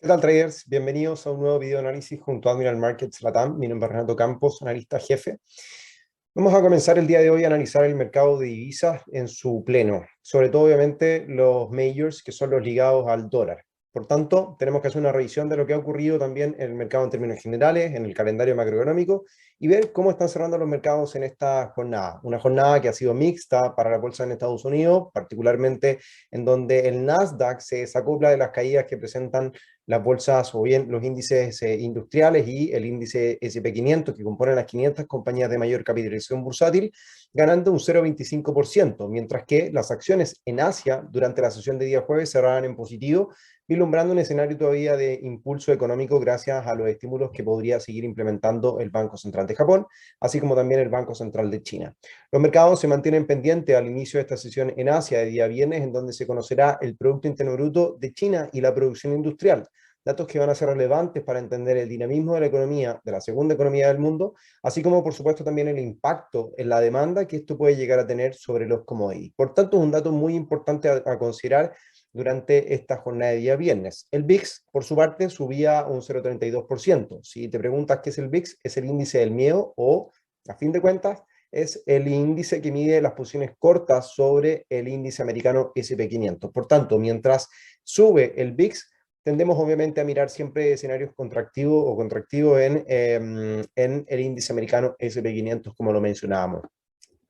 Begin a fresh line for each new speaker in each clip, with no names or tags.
¿Qué tal, traders? Bienvenidos a un nuevo video análisis junto a Admiral Markets Latam. Mi nombre es Renato Campos, analista jefe. Vamos a comenzar el día de hoy a analizar el mercado de divisas en su pleno, sobre todo obviamente los majors que son los ligados al dólar. Por tanto, tenemos que hacer una revisión de lo que ha ocurrido también en el mercado en términos generales, en el calendario macroeconómico y ver cómo están cerrando los mercados en esta jornada. Una jornada que ha sido mixta para la bolsa en Estados Unidos, particularmente en donde el Nasdaq se desacopla de las caídas que presentan las bolsas o bien los índices industriales y el índice SP500 que componen las 500 compañías de mayor capitalización bursátil, ganando un 0,25%, mientras que las acciones en Asia durante la sesión de día jueves cerraron en positivo, vislumbrando un escenario todavía de impulso económico gracias a los estímulos que podría seguir implementando el Banco Central de Japón, así como también el Banco Central de China. Los mercados se mantienen pendientes al inicio de esta sesión en Asia de día viernes, en donde se conocerá el Producto Interno Bruto de China y la producción industrial, datos que van a ser relevantes para entender el dinamismo de la economía, de la segunda economía del mundo, así como por supuesto también el impacto en la demanda que esto puede llegar a tener sobre los commodities. Por tanto, es un dato muy importante a considerar durante esta jornada de día viernes. El VIX, por su parte, subía un 0,32%. Si te preguntas qué es el VIX, es el índice del miedo o, a fin de cuentas, es el índice que mide las posiciones cortas sobre el índice americano SP500. Por tanto, mientras sube el VIX, tendemos obviamente a mirar siempre escenarios contractivos o contractivos en el índice americano SP500, como lo mencionábamos.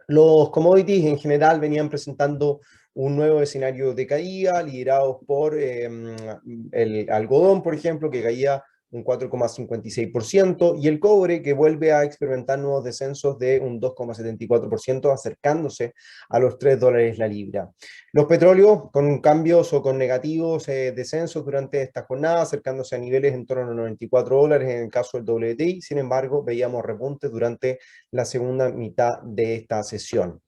Los commodities en general venían presentando un nuevo escenario de caída, liderados por el algodón, por ejemplo, que caía un 4,56%, y el cobre, que vuelve a experimentar nuevos descensos de un 2,74%, acercándose a los $3 la libra. Los petróleos con cambios o con negativos descensos durante esta jornada, acercándose a niveles en torno a los $94 en el caso del WTI. Sin embargo, veíamos repuntes durante la segunda mitad de esta sesión.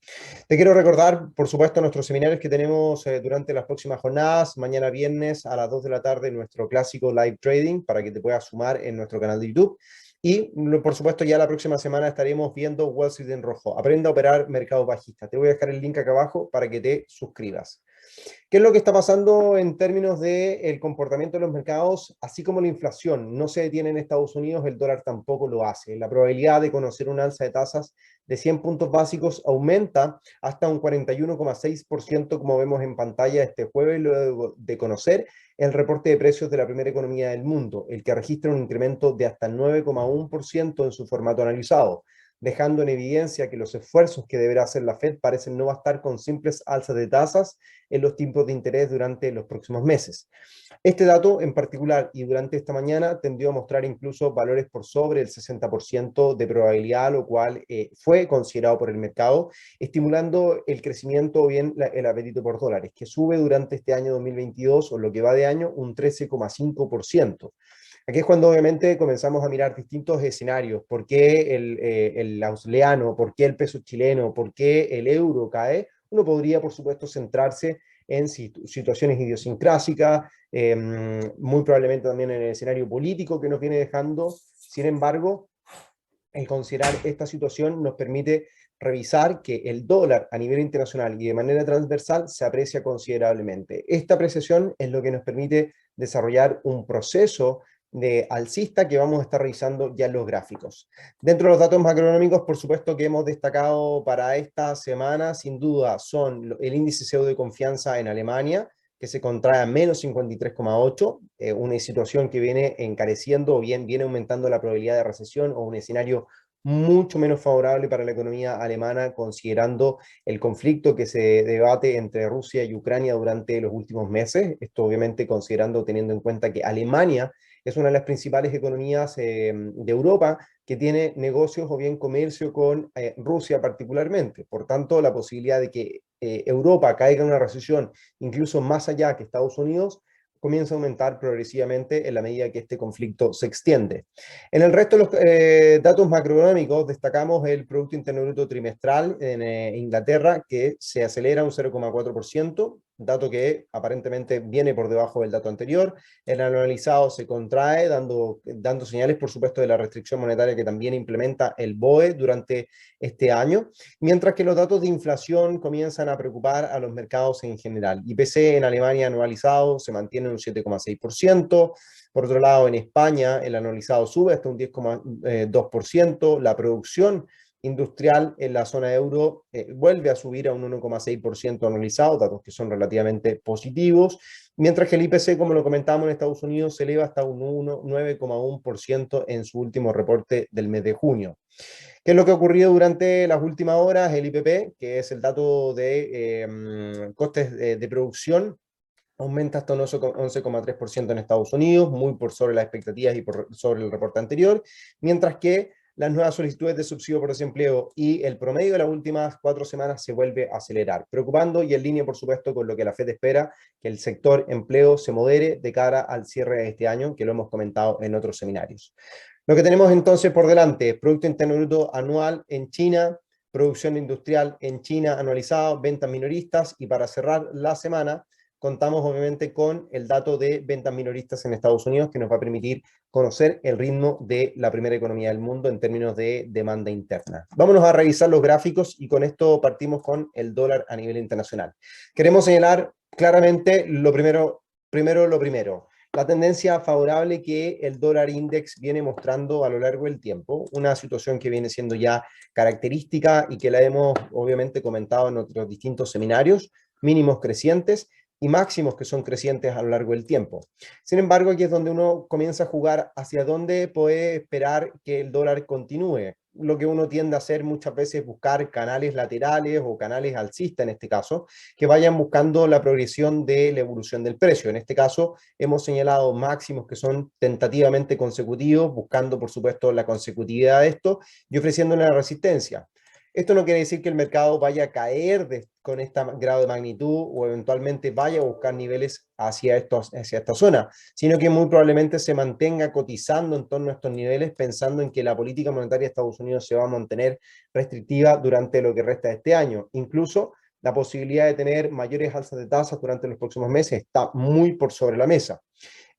Te quiero recordar, por supuesto, nuestros seminarios que tenemos durante las próximas jornadas. Mañana viernes a las 2 de la tarde, nuestro clásico live trading para que te puedas sumar en nuestro canal de YouTube. Y, por supuesto, ya la próxima semana estaremos viendo Wall Street en rojo. Aprenda a operar mercados bajistas. Te voy a dejar el link acá abajo para que te suscribas. ¿Qué es lo que está pasando en términos del comportamiento de los mercados? Así como la inflación no se detiene en Estados Unidos, el dólar tampoco lo hace. La probabilidad de conocer un alza de tasas de 100 puntos básicos aumenta hasta un 41,6%, como vemos en pantalla este jueves, luego de conocer el reporte de precios de la primera economía del mundo, el que registra un incremento de hasta el 9,1% en su formato analizado, dejando en evidencia que los esfuerzos que deberá hacer la Fed parecen no bastar con simples alzas de tasas en los tipos de interés durante los próximos meses. Este dato en particular y durante esta mañana tendió a mostrar incluso valores por sobre el 60% de probabilidad, lo cual fue considerado por el mercado, estimulando el crecimiento o bien el apetito por dólares, que sube durante este año 2022 o lo que va de año un 13,5%. Aquí es cuando obviamente comenzamos a mirar distintos escenarios. ¿Por qué el australiano? ¿Por qué el peso chileno? ¿Por qué el euro cae? Uno podría, por supuesto, centrarse en situaciones idiosincrásicas, muy probablemente también en el escenario político que nos viene dejando. Sin embargo, el considerar esta situación nos permite revisar que el dólar a nivel internacional y de manera transversal se aprecia considerablemente. Esta apreciación es lo que nos permite desarrollar un proceso de alcista que vamos a estar revisando ya en los gráficos. Dentro de los datos macroeconómicos, por supuesto que hemos destacado para esta semana, sin duda, son el índice CO de confianza en Alemania, que se contrae a menos 53,8, una situación que viene encareciendo o bien viene aumentando la probabilidad de recesión o un escenario mucho menos favorable para la economía alemana, considerando el conflicto que se debate entre Rusia y Ucrania durante los últimos meses. Esto obviamente considerando, teniendo en cuenta que Alemania es una de las principales economías de Europa que tiene negocios o bien comercio con Rusia particularmente. Por tanto, la posibilidad de que Europa caiga en una recesión incluso más allá que Estados Unidos comienza a aumentar progresivamente en la medida que este conflicto se extiende. En el resto de los datos macroeconómicos destacamos el Producto Interno Bruto trimestral en Inglaterra, que se acelera un 0,4%, dato que aparentemente viene por debajo del dato anterior. El anualizado se contrae, dando señales, por supuesto, de la restricción monetaria que también implementa el BOE durante este año, mientras que los datos de inflación comienzan a preocupar a los mercados en general. IPC en Alemania anualizado se mantiene en un 7,6%. Por otro lado, en España el anualizado sube hasta un 10,2%. La producción industrial en la zona euro vuelve a subir a un 1,6% anualizado, datos que son relativamente positivos, mientras que el IPC, como lo comentábamos en Estados Unidos, se eleva hasta un 9,1% en su último reporte del mes de junio. ¿Qué es lo que ha ocurrido durante las últimas horas? El IPP, que es el dato de costes de producción, aumenta hasta un 11,3% en Estados Unidos, muy por sobre las expectativas y por sobre el reporte anterior, mientras que las nuevas solicitudes de subsidio por desempleo y el promedio de las últimas 4 semanas se vuelve a acelerar, preocupando y en línea, por supuesto, con lo que la FED espera, que el sector empleo se modere de cara al cierre de este año, que lo hemos comentado en otros seminarios. Lo que tenemos entonces por delante: Producto Interno Bruto anual en China, producción industrial en China anualizado, ventas minoristas, y para cerrar la semana contamos obviamente con el dato de ventas minoristas en Estados Unidos, que nos va a permitir conocer el ritmo de la primera economía del mundo en términos de demanda interna. Vámonos a revisar los gráficos y con esto partimos con el dólar a nivel internacional. Queremos señalar claramente lo primero, la tendencia favorable que el dólar index viene mostrando a lo largo del tiempo, una situación que viene siendo ya característica y que la hemos obviamente comentado en otros distintos seminarios: mínimos crecientes y máximos que son crecientes a lo largo del tiempo. Sin embargo, aquí es donde uno comienza a jugar hacia dónde puede esperar que el dólar continúe. Lo que uno tiende a hacer muchas veces es buscar canales laterales o canales alcistas, en este caso, que vayan buscando la progresión de la evolución del precio. En este caso, hemos señalado máximos que son tentativamente consecutivos, buscando, por supuesto, la consecutividad de esto y ofreciendo una resistencia. Esto no quiere decir que el mercado vaya a caer con este grado de magnitud o eventualmente vaya a buscar niveles hacia esta zona, sino que muy probablemente se mantenga cotizando en torno a estos niveles, pensando en que la política monetaria de Estados Unidos se va a mantener restrictiva durante lo que resta de este año. Incluso la posibilidad de tener mayores alzas de tasas durante los próximos meses está muy por sobre la mesa.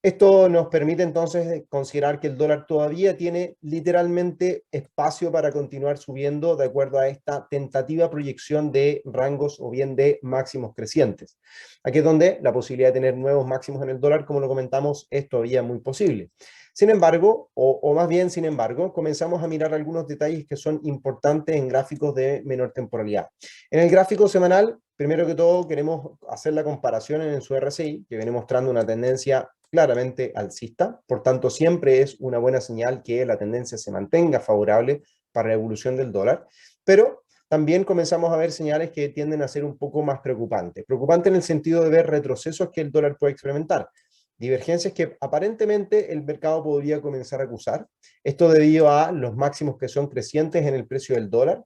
Esto nos permite entonces considerar que el dólar todavía tiene literalmente espacio para continuar subiendo de acuerdo a esta tentativa proyección de rangos o bien de máximos crecientes. Aquí es donde la posibilidad de tener nuevos máximos en el dólar, como lo comentamos, es todavía muy posible. Sin embargo, o más bien sin embargo, comenzamos a mirar algunos detalles que son importantes en gráficos de menor temporalidad. En el gráfico semanal, primero que todo, queremos hacer la comparación en su RSI, que viene mostrando una tendencia claramente alcista. Por tanto, siempre es una buena señal que la tendencia se mantenga favorable para la evolución del dólar, pero también comenzamos a ver señales que tienden a ser un poco más preocupantes. Preocupante en el sentido de ver retrocesos que el dólar puede experimentar, divergencias que aparentemente el mercado podría comenzar a acusar. Esto debido a los máximos que son crecientes en el precio del dólar,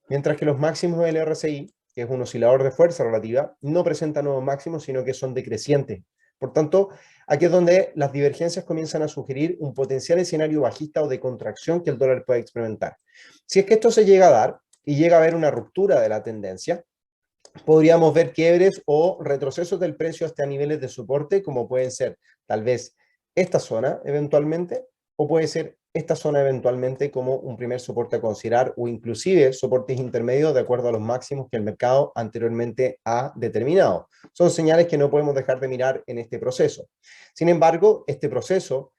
mientras que los máximos del RSI, que es un oscilador de fuerza relativa, no presentan nuevos máximos, sino que son decrecientes. Por tanto, aquí es donde las divergencias comienzan a sugerir un potencial escenario bajista o de contracción que el dólar puede experimentar. Si es que esto se llega a dar y llega a haber una ruptura de la tendencia, podríamos ver quiebres o retrocesos del precio hasta niveles de soporte, como pueden ser tal vez esta zona eventualmente, o puede ser esta zona eventualmente como un primer soporte a considerar, o inclusive soportes intermedios de acuerdo a los máximos que el mercado anteriormente ha determinado. Son señales que no podemos dejar de mirar en este proceso. Sin embargo, este proceso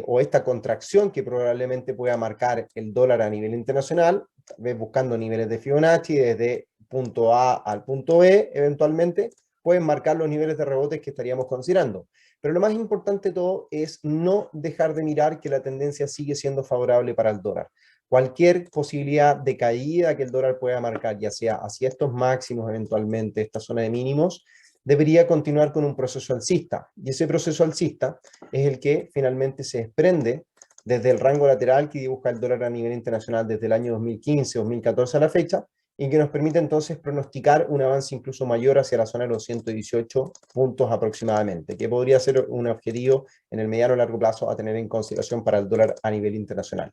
o esta contracción que probablemente pueda marcar el dólar a nivel internacional, tal vez buscando niveles de Fibonacci desde punto A al punto B, eventualmente, pueden marcar los niveles de rebotes que estaríamos considerando. Pero lo más importante de todo es no dejar de mirar que la tendencia sigue siendo favorable para el dólar. Cualquier posibilidad de caída que el dólar pueda marcar, ya sea hacia estos máximos eventualmente, esta zona de mínimos, debería continuar con un proceso alcista. Y ese proceso alcista es el que finalmente se desprende desde el rango lateral que dibuja el dólar a nivel internacional desde el año 2015-2014 a la fecha, y que nos permite entonces pronosticar un avance incluso mayor hacia la zona de los 118 puntos aproximadamente, que podría ser un objetivo en el mediano o largo plazo a tener en consideración para el dólar a nivel internacional.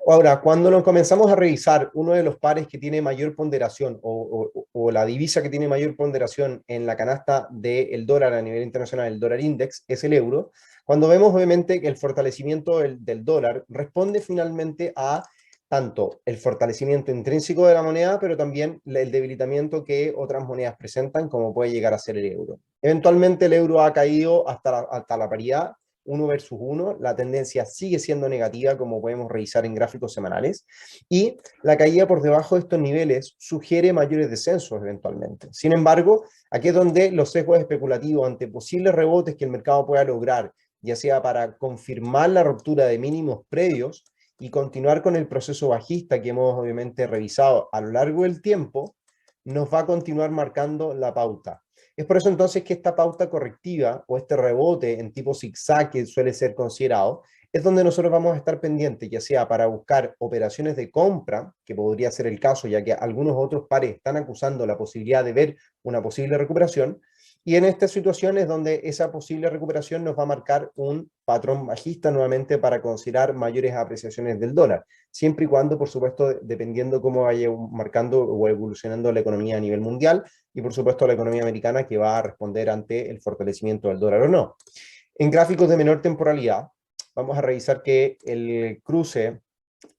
Ahora, cuando nos comenzamos a revisar uno de los pares que tiene mayor ponderación o la divisa que tiene mayor ponderación en la canasta del dólar a nivel internacional, el dólar index, es el euro, cuando vemos obviamente que el fortalecimiento del dólar responde finalmente a tanto el fortalecimiento intrínseco de la moneda, pero también el debilitamiento que otras monedas presentan, como puede llegar a ser el euro. Eventualmente el euro ha caído hasta la paridad, 1 versus 1, la tendencia sigue siendo negativa, como podemos revisar en gráficos semanales, y la caída por debajo de estos niveles sugiere mayores descensos eventualmente. Sin embargo, aquí es donde los sesgos especulativos ante posibles rebotes que el mercado pueda lograr, ya sea para confirmar la ruptura de mínimos previos y continuar con el proceso bajista que hemos obviamente revisado a lo largo del tiempo, nos va a continuar marcando la pauta. Es por eso entonces que esta pauta correctiva o este rebote en tipo zigzag que suele ser considerado, es donde nosotros vamos a estar pendientes, ya sea para buscar operaciones de compra, que podría ser el caso, ya que algunos otros pares están acusando la posibilidad de ver una posible recuperación, y en esta situación es donde esa posible recuperación nos va a marcar un patrón bajista nuevamente para considerar mayores apreciaciones del dólar, siempre y cuando, por supuesto, dependiendo cómo vaya marcando o evolucionando la economía a nivel mundial, y por supuesto la economía americana que va a responder ante el fortalecimiento del dólar o no. En gráficos de menor temporalidad, vamos a revisar que el cruce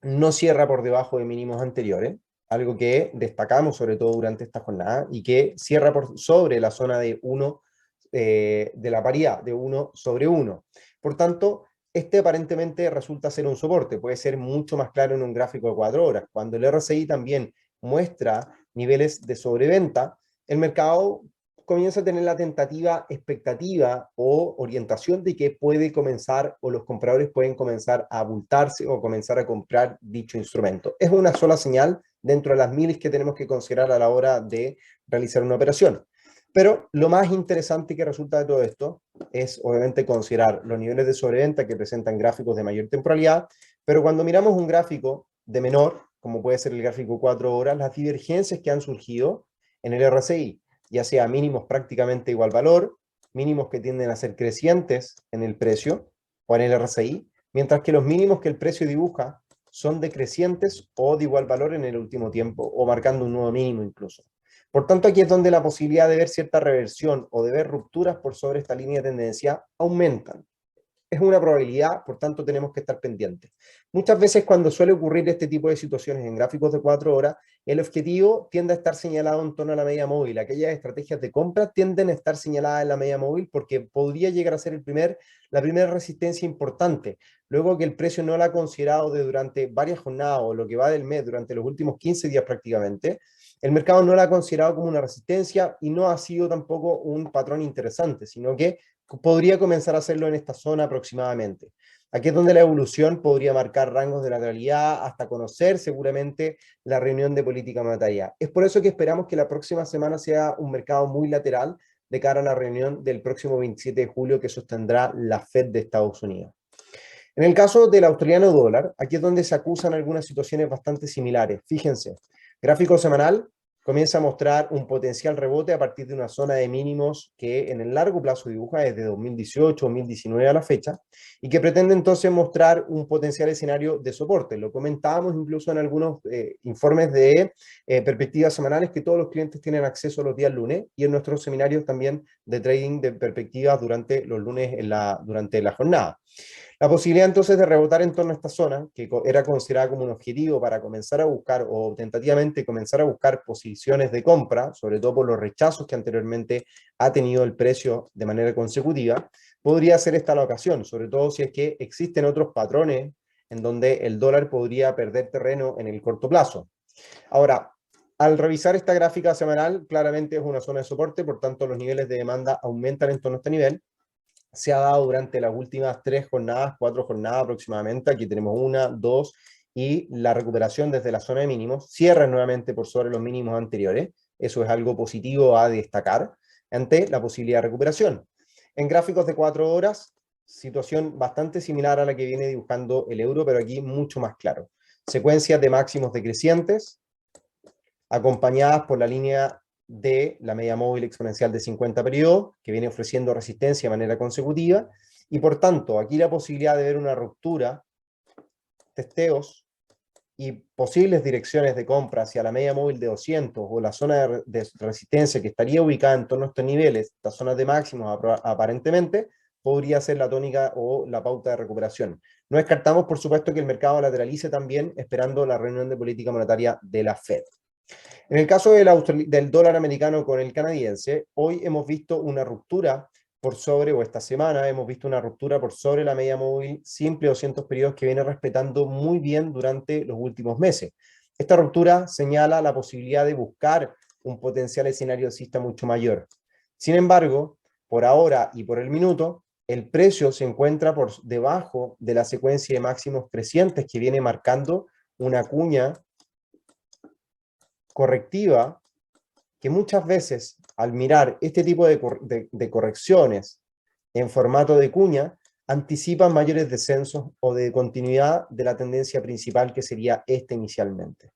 no cierra por debajo de mínimos anteriores, algo que destacamos sobre todo durante esta jornada, y que cierra por sobre la zona de 1, de la paridad, de 1/1. Por tanto, este aparentemente resulta ser un soporte, puede ser mucho más claro en un gráfico de 4 horas. Cuando el RSI también muestra niveles de sobreventa, el mercado comienza a tener la tentativa, expectativa o orientación de que puede comenzar o los compradores pueden comenzar a abultarse o comenzar a comprar dicho instrumento. Es una sola señal dentro de las miles que tenemos que considerar a la hora de realizar una operación. Pero lo más interesante que resulta de todo esto es obviamente considerar los niveles de sobreventa que presentan gráficos de mayor temporalidad, pero cuando miramos un gráfico de menor, como puede ser el gráfico 4 horas, las divergencias que han surgido en el RSI, ya sea mínimos prácticamente igual valor, mínimos que tienden a ser crecientes en el precio o en el RSI, mientras que los mínimos que el precio dibuja son decrecientes o de igual valor en el último tiempo, o marcando un nuevo mínimo incluso. Por tanto, aquí es donde la posibilidad de ver cierta reversión o de ver rupturas por sobre esta línea de tendencia aumentan. Es una probabilidad, por tanto tenemos que estar pendientes. Muchas veces cuando suele ocurrir este tipo de situaciones en gráficos de 4 horas, el objetivo tiende a estar señalado en torno a la media móvil. Aquellas estrategias de compra tienden a estar señaladas en la media móvil porque podría llegar a ser la primera resistencia importante. Luego que el precio no la ha considerado durante varias jornadas o lo que va del mes, durante los últimos 15 días prácticamente, el mercado no la ha considerado como una resistencia y no ha sido tampoco un patrón interesante, sino que podría comenzar a hacerlo en esta zona aproximadamente. Aquí es donde la evolución podría marcar rangos de lateralidad hasta conocer seguramente la reunión de política monetaria. Es por eso que esperamos que la próxima semana sea un mercado muy lateral de cara a la reunión del próximo 27 de julio que sostendrá la Fed de Estados Unidos. En el caso del australiano dólar, aquí es donde se acusan algunas situaciones bastante similares. Fíjense, gráfico semanal comienza a mostrar un potencial rebote a partir de una zona de mínimos que en el largo plazo dibuja desde 2018-2019 a la fecha y que pretende entonces mostrar un potencial escenario de soporte. Lo comentábamos incluso en algunos informes de perspectivas semanales que todos los clientes tienen acceso los días lunes y en nuestros seminarios también de trading de perspectivas durante los lunes durante la jornada. La posibilidad entonces de rebotar en torno a esta zona, que era considerada como un objetivo para comenzar a buscar o tentativamente comenzar a buscar posiciones de compra, sobre todo por los rechazos que anteriormente ha tenido el precio de manera consecutiva, podría ser esta la ocasión, sobre todo si es que existen otros patrones en donde el dólar podría perder terreno en el corto plazo. Ahora, al revisar esta gráfica semanal, claramente es una zona de soporte, por tanto los niveles de demanda aumentan en torno a este nivel. Se ha dado durante las últimas 3 jornadas, 4 jornadas aproximadamente. Aquí tenemos 1, 2 y la recuperación desde la zona de mínimos. Cierra nuevamente por sobre los mínimos anteriores. Eso es algo positivo a destacar ante la posibilidad de recuperación. En gráficos de 4 horas, situación bastante similar a la que viene dibujando el euro, pero aquí mucho más claro. Secuencias de máximos decrecientes, acompañadas por la línea de la media móvil exponencial de 50 periodos, que viene ofreciendo resistencia de manera consecutiva, y por tanto, aquí la posibilidad de ver una ruptura, testeos y posibles direcciones de compra hacia la media móvil de 200 o la zona de resistencia que estaría ubicada en torno a estos niveles, estas zonas de máximos aparentemente, podría ser la tónica o la pauta de recuperación. No descartamos, por supuesto, que el mercado lateralice también, esperando la reunión de política monetaria de la Fed. En el caso del dólar americano con el canadiense, hoy hemos visto una ruptura por sobre, o esta semana hemos visto una ruptura por sobre la media móvil simple 200 periodos que viene respetando muy bien durante los últimos meses. Esta ruptura señala la posibilidad de buscar un potencial escenario alcista mucho mayor. Sin embargo, por ahora y por el minuto, el precio se encuentra por debajo de la secuencia de máximos crecientes que viene marcando una cuña correctiva que muchas veces al mirar este tipo de correcciones en formato de cuña, anticipan mayores descensos o de continuidad de la tendencia principal que sería esta inicialmente.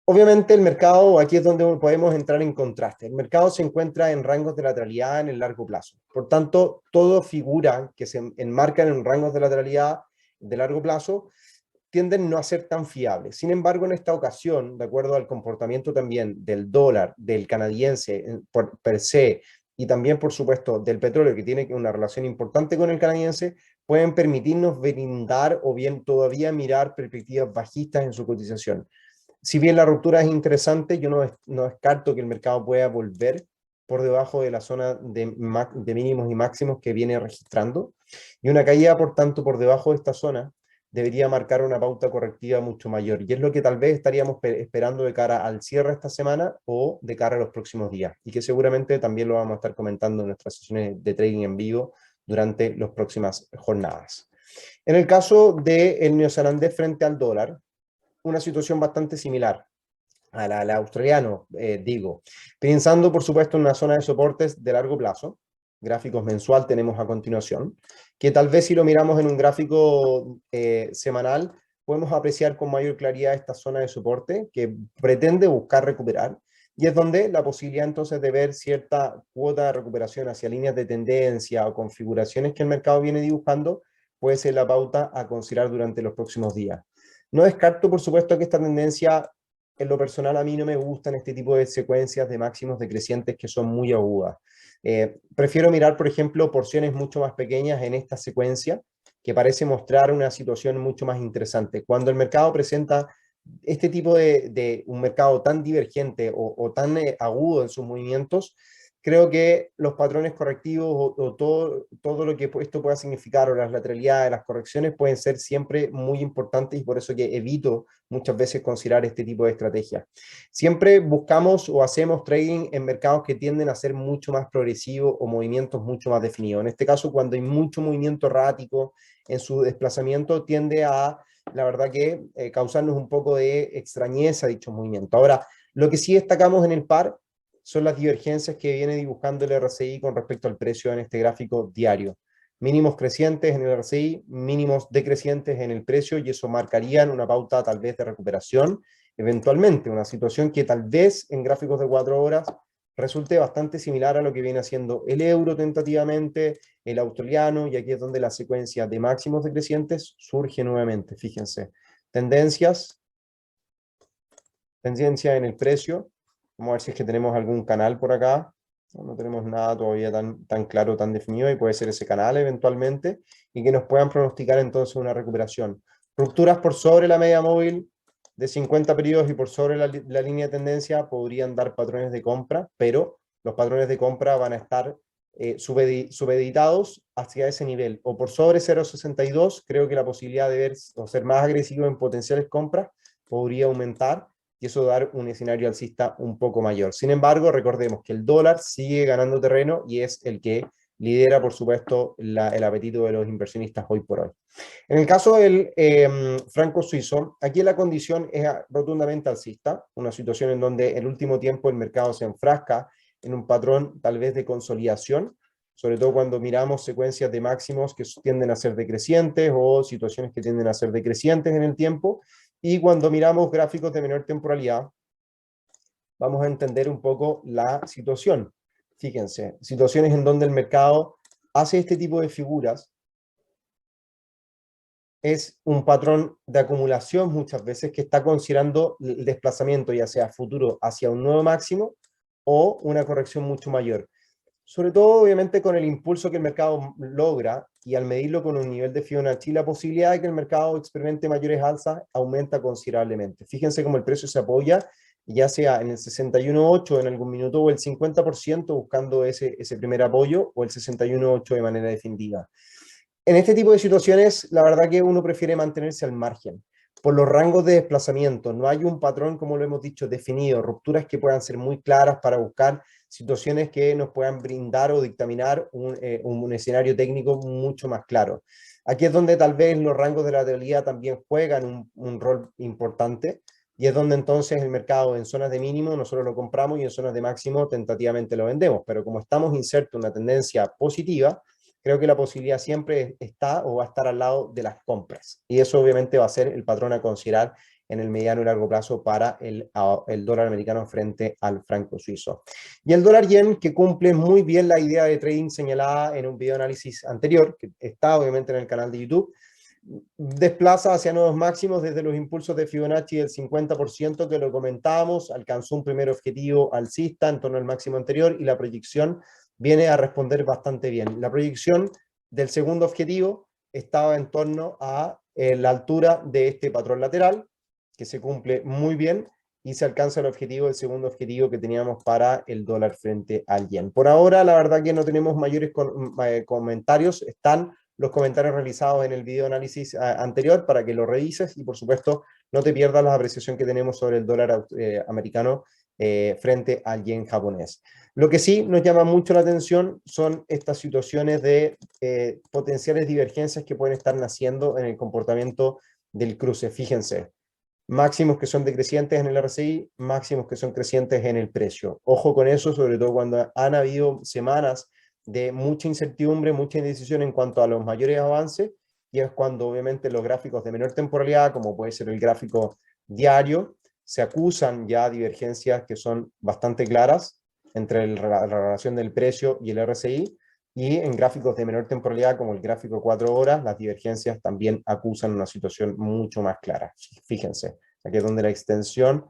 Obviamente el mercado, aquí es donde podemos entrar en contraste. El mercado se encuentra en rangos de lateralidad en el largo plazo. Por tanto, todo figura que se enmarcan en rangos de lateralidad de largo plazo tienden no a ser tan fiables. Sin embargo, en esta ocasión, de acuerdo al comportamiento también del dólar, del canadiense per se, y también, por supuesto, del petróleo, que tiene una relación importante con el canadiense, pueden permitirnos brindar o bien todavía mirar perspectivas bajistas en su cotización. Si bien la ruptura es interesante, yo no descarto que el mercado pueda volver por debajo de la zona de mínimos y máximos que viene registrando, y una caída, por tanto, por debajo de esta zona debería marcar una pauta correctiva mucho mayor, y es lo que tal vez estaríamos esperando de cara al cierre esta semana o de cara a los próximos días, y que seguramente también lo vamos a estar comentando en nuestras sesiones de trading en vivo durante las próximas jornadas. En el caso del neozelandés frente al dólar, una situación bastante similar a la australiano, digo, pensando por supuesto en una zona de soportes de largo plazo, gráficos mensual tenemos a continuación, que tal vez si lo miramos en un gráfico semanal, podemos apreciar con mayor claridad esta zona de soporte que pretende buscar recuperar, y es donde la posibilidad entonces de ver cierta cuota de recuperación hacia líneas de tendencia o configuraciones que el mercado viene dibujando, puede ser la pauta a considerar durante los próximos días. No descarto, por supuesto, que esta tendencia, en lo personal, a mí no me gustan este tipo de secuencias de máximos decrecientes que son muy agudas. Prefiero mirar, por ejemplo, porciones mucho más pequeñas en esta secuencia, que parece mostrar una situación mucho más interesante. Cuando el mercado presenta este tipo de un mercado tan divergente o tan agudo en sus movimientos, creo que los patrones correctivos o todo lo que esto pueda significar, o las lateralidades, las correcciones, pueden ser siempre muy importantes, y por eso que evito muchas veces considerar este tipo de estrategias. Siempre buscamos o hacemos trading en mercados que tienden a ser mucho más progresivos o movimientos mucho más definidos. En este caso, cuando hay mucho movimiento errático en su desplazamiento, tiende a, la verdad que, causarnos un poco de extrañeza dicho movimiento. Ahora, lo que sí destacamos en el par son las divergencias que viene dibujando el RSI con respecto al precio en este gráfico diario. Mínimos crecientes en el RSI, mínimos decrecientes en el precio, y eso marcarían una pauta tal vez de recuperación, eventualmente, una situación que tal vez en gráficos de 4 horas resulte bastante similar a lo que viene haciendo el euro tentativamente, el australiano, y aquí es donde la secuencia de máximos decrecientes surge nuevamente. Fíjense, tendencia en el precio. Vamos a ver si es que tenemos algún canal por acá. No tenemos nada todavía tan claro, tan definido, y puede ser ese canal eventualmente, y que nos puedan pronosticar entonces una recuperación. Rupturas por sobre la media móvil de 50 periodos y por sobre la línea de tendencia podrían dar patrones de compra, pero los patrones de compra van a estar subeditados hacia ese nivel, o por sobre 0,62. Creo que la posibilidad de ver o ser más agresivo en potenciales compras podría aumentar, y eso dar un escenario alcista un poco mayor. Sin embargo, recordemos que el dólar sigue ganando terreno y es el que lidera, por supuesto, el apetito de los inversionistas hoy por hoy. En el caso del franco suizo, aquí la condición es rotundamente alcista, una situación en donde en el último tiempo el mercado se enfrasca en un patrón tal vez de consolidación, sobre todo cuando miramos secuencias de máximos que tienden a ser decrecientes o situaciones que tienden a ser decrecientes en el tiempo, y cuando miramos gráficos de menor temporalidad, vamos a entender un poco la situación. Fíjense, situaciones en donde el mercado hace este tipo de figuras es un patrón de acumulación muchas veces que está considerando el desplazamiento ya sea futuro hacia un nuevo máximo o una corrección mucho mayor. Sobre todo, obviamente, con el impulso que el mercado logra y al medirlo con un nivel de Fibonacci, la posibilidad de que el mercado experimente mayores alzas aumenta considerablemente. Fíjense cómo el precio se apoya, ya sea en el 61.8 en algún minuto o el 50% buscando ese primer apoyo o el 61.8 de manera definitiva. En este tipo de situaciones, la verdad que uno prefiere mantenerse al margen. Por los rangos de desplazamiento, no hay un patrón, como lo hemos dicho, definido, rupturas que puedan ser muy claras para buscar situaciones que nos puedan brindar o dictaminar un escenario técnico mucho más claro. Aquí es donde tal vez los rangos de lateralidad también juegan un rol importante y es donde entonces el mercado en zonas de mínimo nosotros lo compramos y en zonas de máximo tentativamente lo vendemos, pero como estamos insertos en una tendencia positiva, creo que la posibilidad siempre está o va a estar al lado de las compras. Y eso obviamente va a ser el patrón a considerar en el mediano y largo plazo para el dólar americano frente al franco suizo. Y el dólar yen, que cumple muy bien la idea de trading señalada en un video análisis anterior, que está obviamente en el canal de YouTube, desplaza hacia nuevos máximos desde los impulsos de Fibonacci del 50% que lo comentábamos, alcanzó un primer objetivo alcista en torno al máximo anterior y la proyección viene a responder bastante bien. La proyección del segundo objetivo estaba en torno a la altura de este patrón lateral, que se cumple muy bien, y se alcanza el objetivo, el segundo objetivo que teníamos para el dólar frente al yen. Por ahora, la verdad que no tenemos mayores comentarios, están los comentarios realizados en el video análisis anterior para que lo revises y por supuesto no te pierdas la apreciación que tenemos sobre el dólar americano frente al yen japonés. Lo que sí nos llama mucho la atención son estas situaciones de potenciales divergencias que pueden estar naciendo en el comportamiento del cruce. Fíjense, máximos que son decrecientes en el RSI, máximos que son crecientes en el precio. Ojo con eso, sobre todo cuando han habido semanas de mucha incertidumbre, mucha indecisión en cuanto a los mayores avances, y es cuando obviamente los gráficos de menor temporalidad, como puede ser el gráfico diario, se acusan ya divergencias que son bastante claras entre la relación del precio y el RSI, y en gráficos de menor temporalidad, como el gráfico 4 horas, las divergencias también acusan una situación mucho más clara. Fíjense, aquí es donde la extensión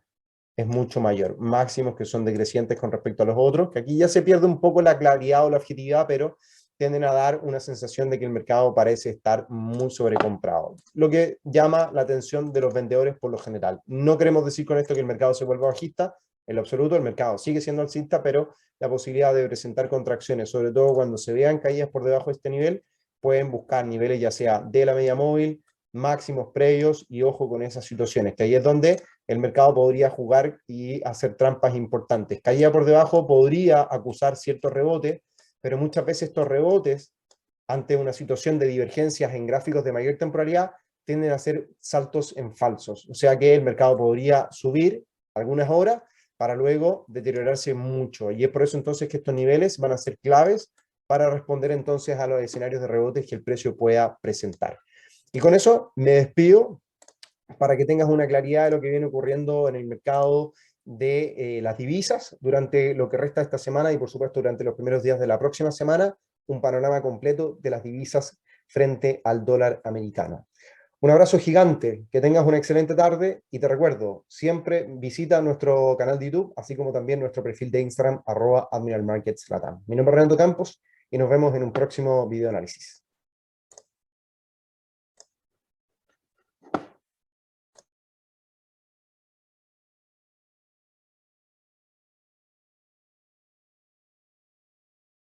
es mucho mayor. Máximos que son decrecientes con respecto a los otros, que aquí ya se pierde un poco la claridad o la objetividad, pero tienden a dar una sensación de que el mercado parece estar muy sobrecomprado. Lo que llama la atención de los vendedores por lo general. No queremos decir con esto que el mercado se vuelva bajista, en lo absoluto, el mercado sigue siendo alcista, pero la posibilidad de presentar contracciones, sobre todo cuando se vean caídas por debajo de este nivel, pueden buscar niveles ya sea de la media móvil, máximos previos y ojo con esas situaciones, que ahí es donde el mercado podría jugar y hacer trampas importantes. Caída por debajo podría acusar cierto rebote, pero muchas veces estos rebotes, ante una situación de divergencias en gráficos de mayor temporalidad, tienden a ser saltos en falsos. O sea que el mercado podría subir algunas horas para luego deteriorarse mucho. Y es por eso entonces que estos niveles van a ser claves para responder entonces a los escenarios de rebotes que el precio pueda presentar. Y con eso me despido para que tengas una claridad de lo que viene ocurriendo en el mercado de las divisas durante lo que resta de esta semana y por supuesto durante los primeros días de la próxima semana, un panorama completo de las divisas frente al dólar americano. Un abrazo gigante, que tengas una excelente tarde y te recuerdo, siempre visita nuestro canal de YouTube, así como también nuestro perfil de Instagram, @AdmiralMarketsLatam. Mi nombre es Renato Campos y nos vemos en un próximo video análisis.